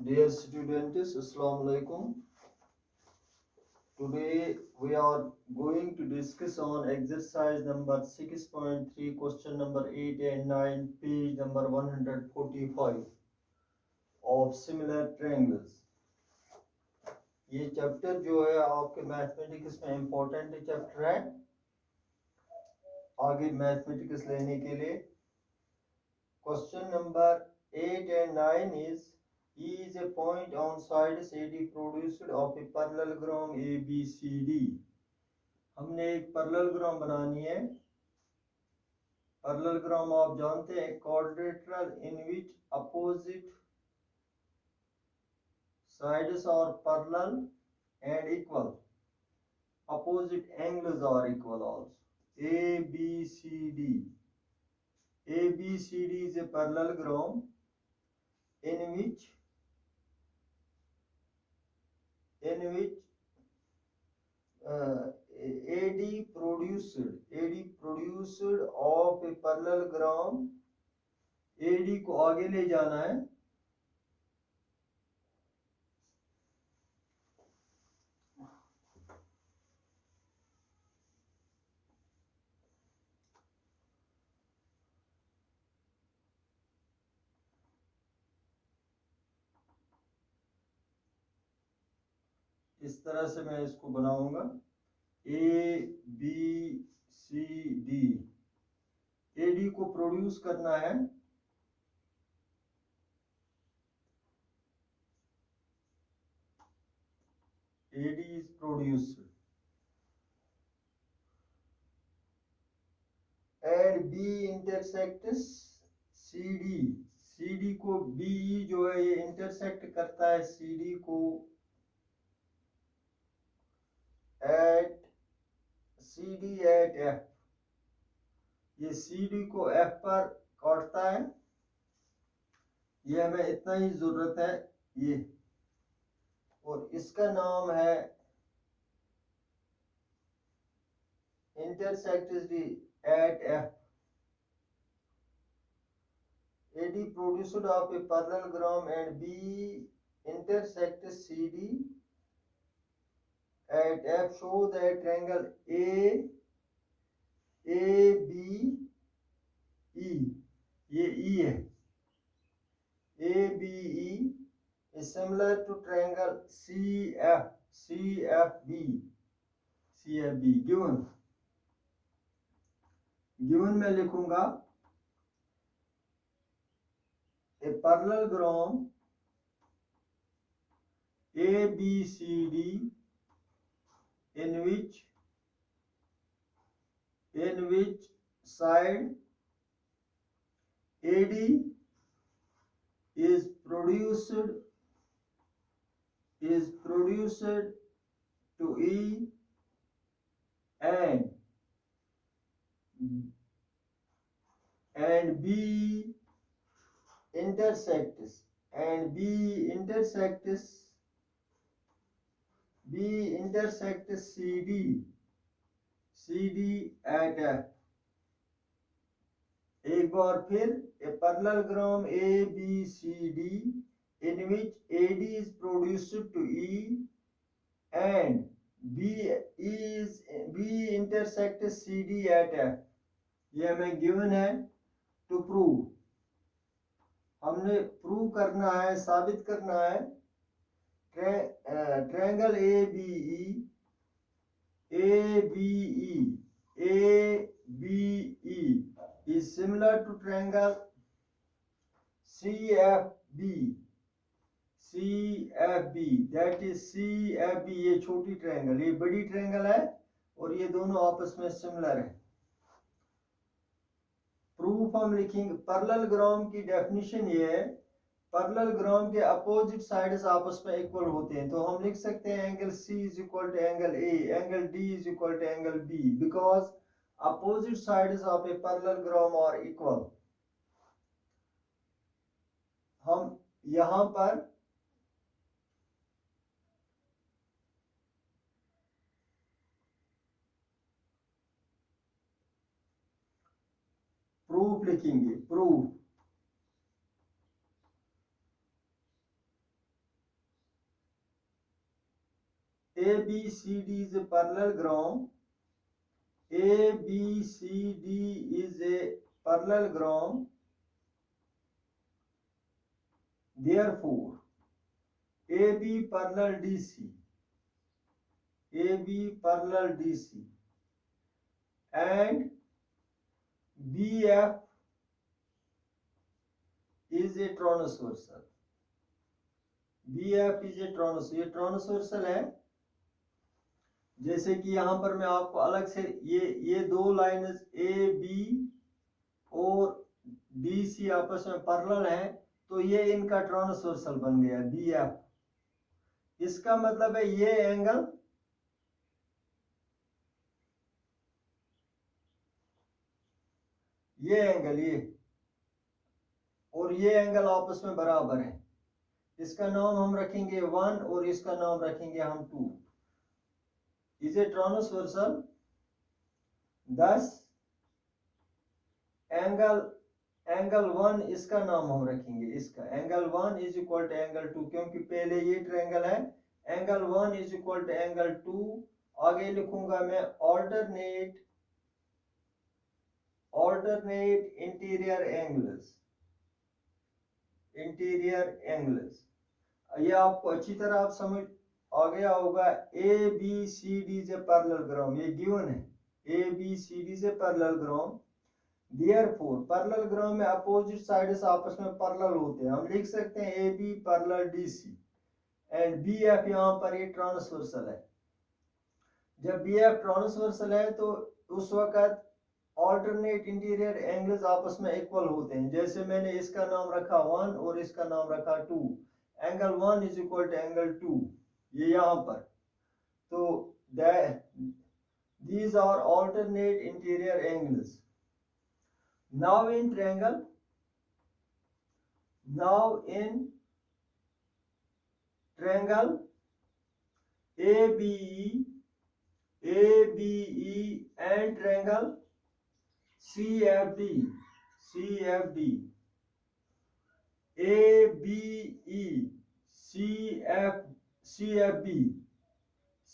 Dear students, Assalamu alaikum. Today we are going to discuss on exercise number 6.3, question number 8 and 9, page number 145 of similar triangles. ये chapter जो है आपके mathematics में important chapter है आगे mathematics लेने के लिए. Question number 8 and 9 is E is a point on sides AD produced of a parallelogram ABCD. हमने एक पैरेललोग्राम बनानी है. पैरेललोग्राम आप जानते हैं quadrilateral in which opposite sides are parallel and equal. Opposite angles are equal also. ABCD. ABCD is a parallelogram in which AD produced of a parallelogram. AD को आगे ले जाना है. इस तरह से मैं इसको बनाऊंगा. ABCD. AD को प्रोड्यूस करना है. AD is produced and B intersects CD. CD को BE जो है ये इंटरसेक्ट करता है CD को at CD at F. ये CD को F पर काटता है. ये हमें इतना ही जरूरत है ये. और इसका नाम है intersects at F. AD produced of a parallelogram and B intersects CD at F. Show that triangle ABE. ये E है. ABE is similar to triangle CFB. Given मैं लिखूंगा a parallelogram ABCD in which side AD is produced to E and B intersects CD at F. एक बार फिर a parallelogram ABCD in which AD is produced to E and B intersects CD at F. ये हमें given है. To prove हमने prove करना है, साबित करना है triangle ABE is similar to triangle CFB. That is CFB. ये छोटी ट्रायंगल, ये बड़ी ट्रायंगल है और ये दोनों आपस में सिमिलर है. प्रूफ हम लिखेंगे. पैरेललोग्राम की डेफिनेशन ये है पैरेललोग्राम के अपोजिट साइड्स आपस में इक्वल होते हैं. तो हम लिख सकते हैं angle C is equal to angle A, angle D is equal to angle B because opposite sides of a parallelogram are equal. हम यहां पर प्रूफ लिखेंगे. Proof ABCD is a parallelogram. ABCD is a parallelogram. Therefore, AB parallel DC, AB parallel DC, and BF is a transversal. BF is a transversal. ये transversal है. जैसे कि यहां पर मैं आपको अलग से ये दो लाइन्स ए बी और बी सी आपस में पैरेलल है, तो ये इनका ट्रांसवर्सल बन गया बी एफ. इसका मतलब है ये एंगल ये और ये एंगल आपस में बराबर है. इसका नाम हम रखेंगे 1 और इसका नाम रखेंगे हम 2. Is a transversal. This angle 1 इसका नाम हम रखेंगे, इसका angle 1 is equal to angle 2, क्योंकि पहले ये ट्रायंगल है. Angle 1 is equal to angle 2. आगे लिखूंगा मैं ऑल्टरनेट इंटीरियर एंगल्स. ये आपको अच्छी तरह आप समझ आ गया होगा. ए बी सी डी से पैरेललोग्राम ये गिवन है. ए बी सी डी से पैरेललोग्राम. Therefore, पैरेललोग्राम में अपोजिट साइड्स आपस में पैरेलल होते हैं. हम लिख सकते हैं A B parallel D C and B F. यहाँ पर ये ट्रांसवर्सल है. जब बी एफ ट्रांसवर्सल है तो उस वक्त ऑल्टरनेट इंटीरियर एंगल्स आपस में इक्वल होते हैं. जैसे मैंने इसका नाम रखा 1 और इसका नाम रखा 2. Angle 1 is equal to angle 2 ये यहाँ पर. तो these are alternate interior angles. Now in triangle ABE and triangle CFD ABE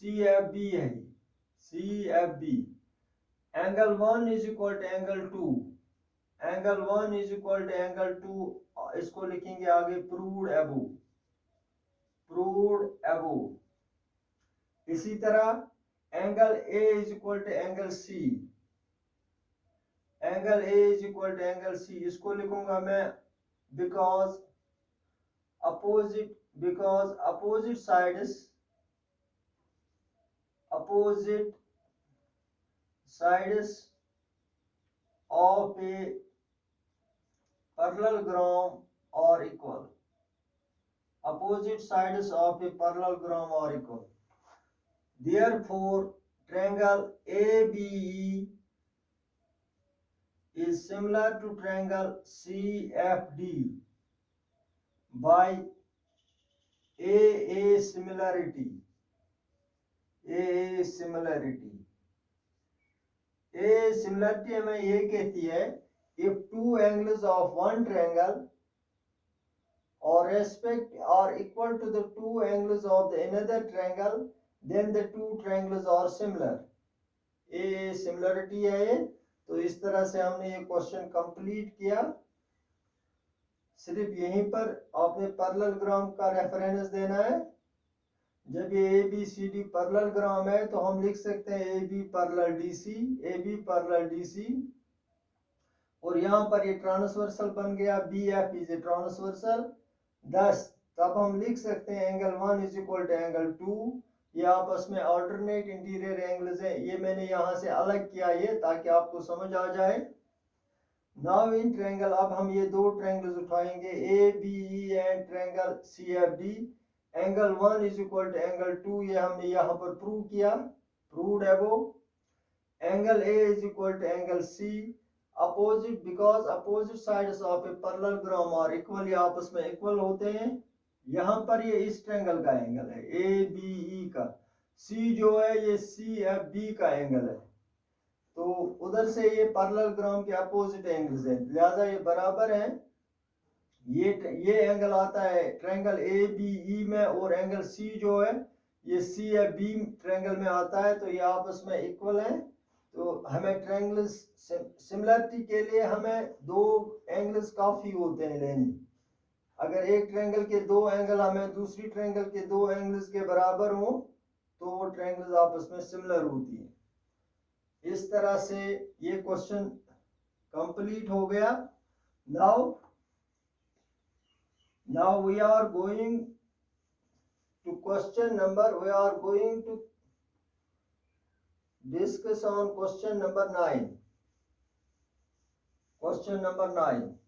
CFB है. CFB angle 1 is equal to angle 2. Angle 1 is equal to angle 2. इसको लिखेंगे आगे प्रूव्ड अबोव. इसी तरह angle A is equal to angle C. Angle A is equal to angle C. इसको लिखूंगा मैं because opposite sides of a parallelogram are equal. Opposite sides of a parallelogram are equal. Therefore, triangle ABE is similar to triangle CFD by AA similarity. AA similarity हमें ये कहती है if two angles of one triangle are equal to the two angles of the another triangle, then the two triangles are similar. AA similarity है ये. तो इस तरह से हमने ये क्वेश्चन कंप्लीट किया. सिर्फ यहीं पर आपने पैरेललोग्राम का रेफरेंस देना है. जब ये A B C D parallelogram है तो हम लिख सकते हैं A B parallel D C. और यहाँ पर ये ट्रांसवर्सल बन गया B F is a transversal. 10 तब हम लिख सकते हैं angle 1 is equal to angle 2. ये आपस में अल्टरनेट इंटीरियर एंगल्स है. ये मैंने यहाँ से अलग किया ये ताकि आपको समझ आ जाए. नाउ इन ट्रायंगल अब हम ये दो ट्रायंगल्स उठाएंगे A B E and triangle C F D. Angle 1 is equal to angle 2 ये हमने यहाँ पर प्रूव किया. Proved above. Angle A is equal to angle C. Because opposite sides of a parallelogram are equal. ये आपस में equal होते हैं. यहाँ पर ये इस ट्रायंगल का एंगल है ए बी ई का. सी जो है ये सी एफ बी का एंगल है. तो उधर से ये पैरेललोग्राम के अपोजिट एंगल्स हैं, लिहाजा ये बराबर हैं. ये एंगल आता है ट्रायंगल ए बी ई में और एंगल सी जो है ये सी या बी ट्रायंगल में आता है, तो ये आपस में इक्वल है। तो हमें ट्रायंगल सिमिलरिटी के लिए हमें दो एंगल्स काफी होते हैं लेने। अगर एक ट्रायंगल के दो एंगल हमें दूसरी ट्रायंगल के दो एंगल्स के बराबर हो तो वो ट्रायंगल्स आपस में सिमिलर होती है। इस तरह से ये क्वेश्चन कंप्लीट हो गया। Now we are going to question number, we are going to discuss on question number 9. Question number 9.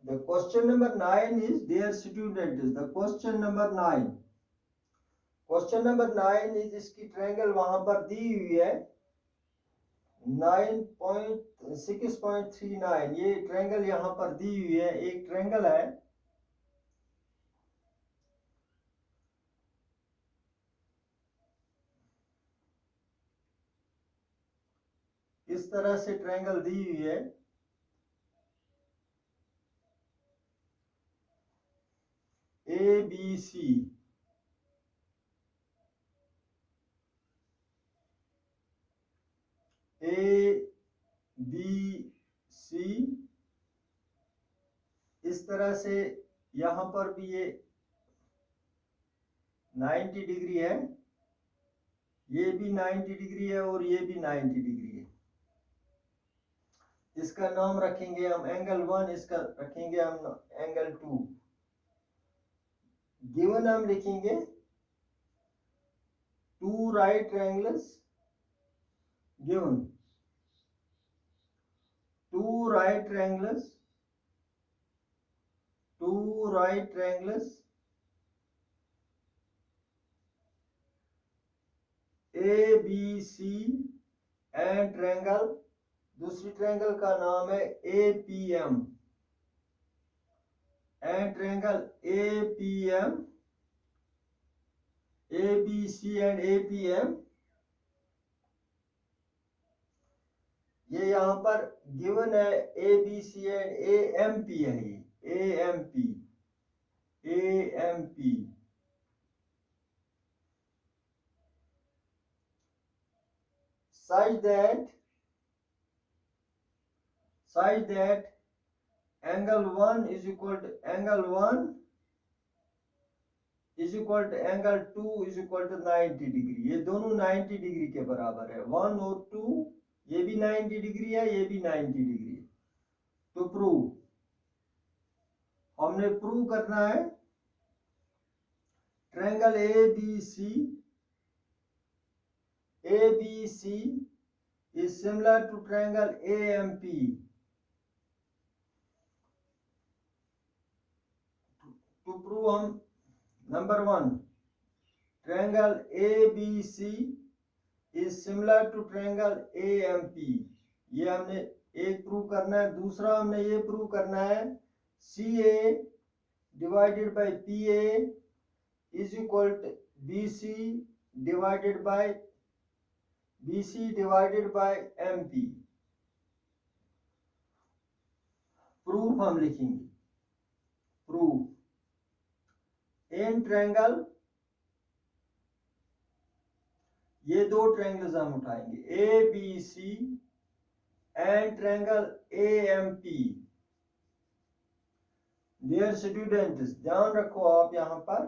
The question number 9 is, dear students, the question number 9. Question number 9 is, इसकी triangle वहां पर दी हुई है 9.6.39। ये triangle यहां पर दी हुई है, एक ट्रायंगल है। इस तरह से ट्रायंगल दी हुई है। ABC, ABC, इस तरह से यहां पर भी ये 90 डिग्री है, ये भी 90 डिग्री है और ये भी 90 डिग्री है। इसका नाम रखेंगे हम एंगल 1, इसका रखेंगे हम एंगल 2। गिवन हम लिखेंगे two right triangles, given two right triangles ABC and triangle, दूसरी ट्रायंगल का नाम है APM and triangle APM, ABC and APM। ये यहां पर गिवन है ABC एंड AMP है, ये AMP such that angle 1 is equal to angle 1 is equal to angle 2 is equal to 90 degree. ये दोनों 90 डिग्री के बराबर है, 1 और 2, ये भी 90 डिग्री है, ये भी 90 डिग्री है। तो प्रूव, हमने प्रूव करना है triangle ABC is similar to triangle AMP। to prove हम number 1, triangle ABC is similar to triangle AMP, ये हमने एक प्रूव करना है। दूसरा हमने ये प्रूव करना है CA divided by PA is equal to BC divided by MP। Proof हम लिखेंगे, प्रूफ इन ट्रायंगल, ये दो ट्रायंगल्स हम उठाएंगे ABC and triangle AMP। Dear students, ध्यान रखो आप, यहां पर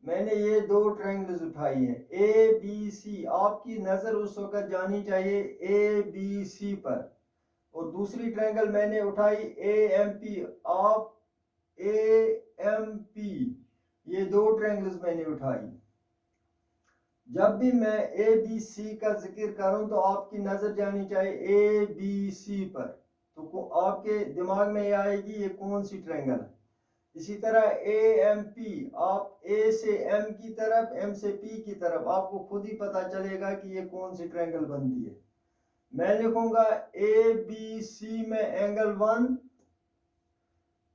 मैंने ये दो ट्रायंगल्स उठाई है ABC। आपकी नजर उस वक्त जानी चाहिए ABC पर, और दूसरी ट्रायंगल मैंने उठाई AMP। आप AMP, ये दो ट्रायंगल्स मैंने उठाई। जब भी मैं ABC का जिक्र करूं तो आपकी नजर जानी चाहिए ABC पर, तो आपके दिमाग में ये आएगी ये कौन सी ट्रायंगल है। इसी तरह ए एम पी, आप ए से एम की तरफ, एम से पी की तरफ, आपको खुद ही पता चलेगा कि ये कौन सी ट्रायंगल बनती है। मैं लिखूंगा ए बी सी में angle 1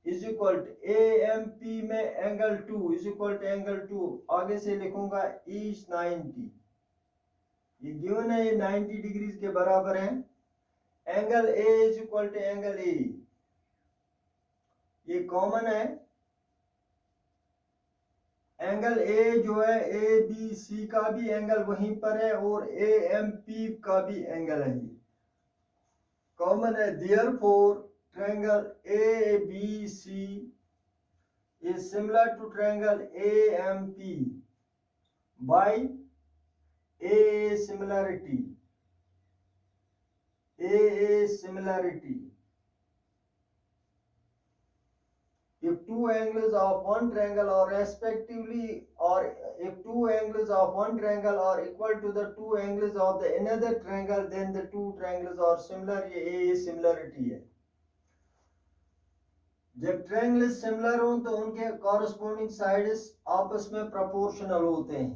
is equal to A M P में angle 2 is equal to angle 2, आगे से लिखूंगा ईच 90। ये गिवन है, ये 90 डिग्रीज के बराबर है। Angle A is equal to angle A, ये कॉमन है। एंगल ए जो है ए बी सी का भी एंगल वहीं पर है और ए एम पी का भी एंगल है, कॉमन है। Therefore triangle A B C is similar to triangle A M P by A similarity, A similarity. If two angles of one triangle are respectively, or if two angles of one triangle are equal to the two angles of the another triangle, then the two triangles are similar। ये A similarity है। जब triangle similar हो तो उनके corresponding sides आपस में proportional होते हैं।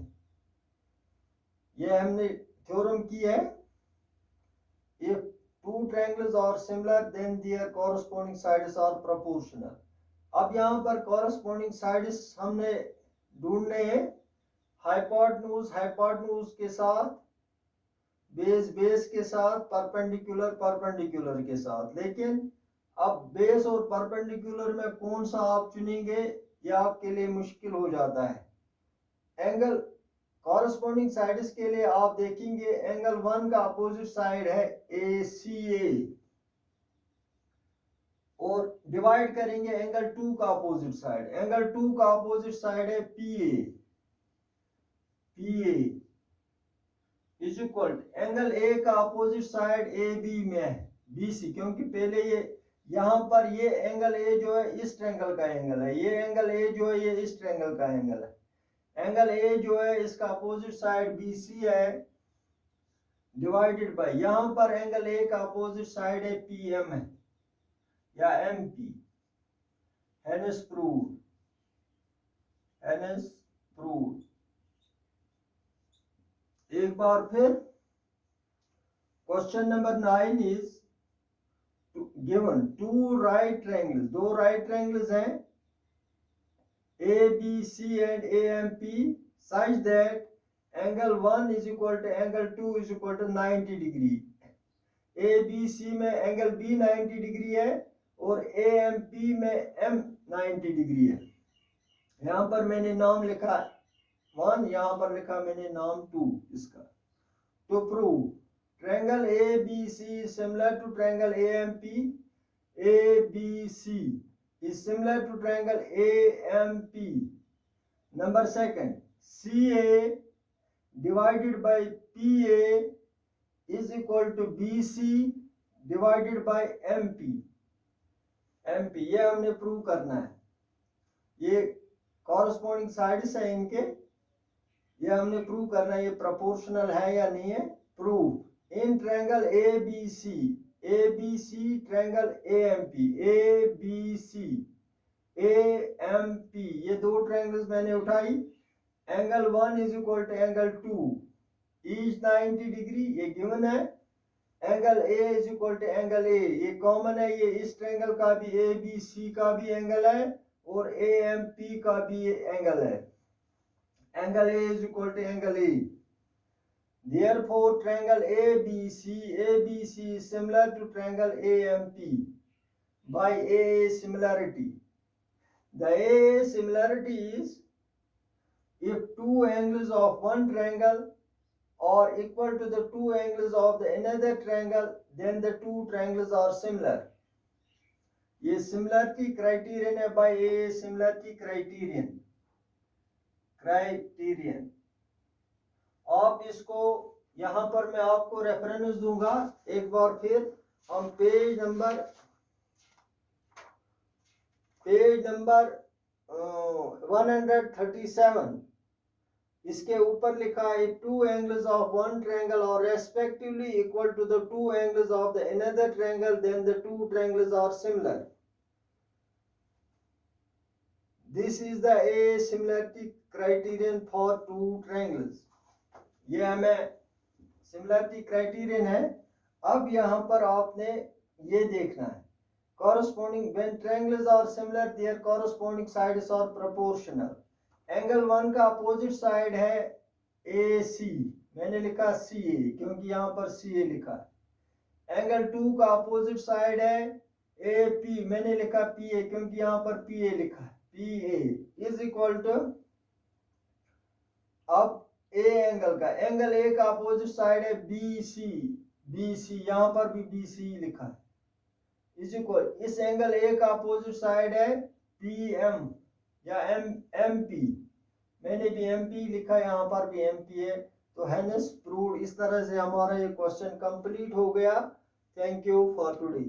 ये हमने थ्योरम की है। If two triangles are similar, then their corresponding sides are proportional। अब यहां पर कॉरस्पॉन्डिंग साइड्स हमने ढूंढने हैं, हाइपोटेन्यूज हाइपोटेन्यूज के साथ, बेस बेस के साथ, परपेंडिकुलर परपेंडिकुलर के साथ। लेकिन अब बेस और परपेंडिकुलर में कौन सा आप चुनेंगे, ये आपके लिए मुश्किल हो जाता है। एंगल कॉरस्पॉन्डिंग साइड्स के लिए आप देखेंगे एंगल 1 का अपोजिट साइड है ACA, और डिवाइड करेंगे एंगल 2 का अपोजिट साइड। एंगल 2 का अपोजिट साइड है PA, PA is equal angle A का अपोजिट साइड AB में है BC, क्योंकि पहले ये यहां पर ये एंगल A जो है इस ट्रायंगल का एंगल है, ये एंगल A जो है ये इस ट्रायंगल का एंगल है। एंगल A जो है इसका अपोजिट साइड BC है, डिवाइडेड बाय यहां पर एंगल A का अपोजिट साइड है PM है या MP। Hence proved, hence proved। एक बार फिर question number 9 is given two right triangles, दो राइट ट्रायंगल्स हैं ABC and AMP such that angle 1 is equal to angle 2 is equal to 90 degree. ABC में angle B 90 degree है और AMP में M 90 degree है। यहां पर मैंने नाम लिखा 1, यहां पर लिखा मैंने नाम 2 इसका। तो prove triangle ABC similar to triangle AMP, ABC is similar to triangle AMP। Number second, CA divided by PA is equal to BC divided by MP। MP ये हमने प्रूव करना है। ये कॉरस्पॉन्डिंग साइड्स है इनके, ये हमने प्रूव करना है ये प्रोपोर्शनल है या नहीं है। Prove in triangle ABC, ABC triangle AMP, ABC AMP, ये दो ट्रायंगल्स मैंने उठाई। Angle 1 is equal to angle 2 each 90 degree, ये गिवन है। Angle A is equal to angle A, ये कॉमन है, ये इस ट्रायंगल का भी ABC का भी एंगल है और AMP का भी एंगल है। Angle A is equal to angle A। Therefore, triangle ABC is similar to triangle AMP by A similarity। The A similarity is if two angles of one triangle are equal to the two angles of the another triangle, then the two triangles are similar। ये similarity criterion है by A similarity criterion। आप इसको यहां पर मैं आपको reference दूंगा। एक बार फिर हम पेज नंबर 137, इसके ऊपर लिखा है two angles of one triangle are respectively equal to the two angles of the another triangle, then the two triangles are similar. This is the A similarity criterion for two triangles. ये हमें similarity criterion है। अब यहाँ पर आपने ये देखना है corresponding when triangles are similar their corresponding sides are proportional। Angle 1 का अपोजिट साइड है AC, मैंने लिखा CA क्योंकि यहाँ पर CA लिखा है। एंगल 2 का अपोजिट साइड है AP, मैंने लिखा PA क्योंकि यहाँ पर PA लिखा है। PA इज इक्वल टू, अब ए एंगल का, एंगल ए का अपोजिट साइड है BC यहाँ पर भी BC लिखा है, इज इक्वल, इस एंगल ए का अपोजिट साइड है PM या MP, मैंने भी MP लिखा है, यहाँ पर भी MP है। तो हेंस प्रूव्ड। इस तरह से हमारा ये क्वेश्चन कंप्लीट हो गया। Thank you for today.